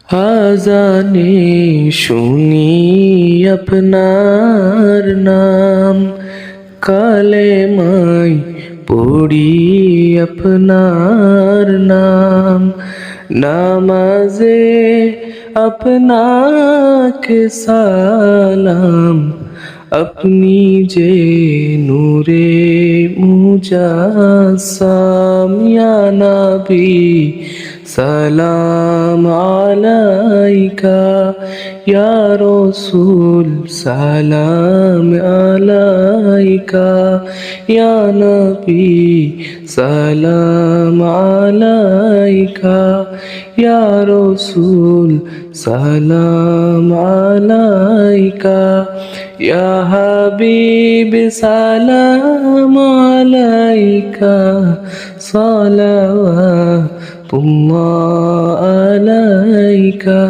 আজানে শুনি আপনার নাম, কালেমায় পড়ি আপনার নাম, নামাজে আপনাকে সালাম, আপনি যে নূরে মুজাসসাম। ইয়া নবী সালাম আলাইকা, ইয়া রাসূল সালাম আলাইকা, ইয়া নবী সালাম আলাইকা, ইয়া রাসূল সালাম আলাইকা, ইয়া হাবিব সালাম আলাইকা, সালাওয়াতুল্লাহ আলাইকা।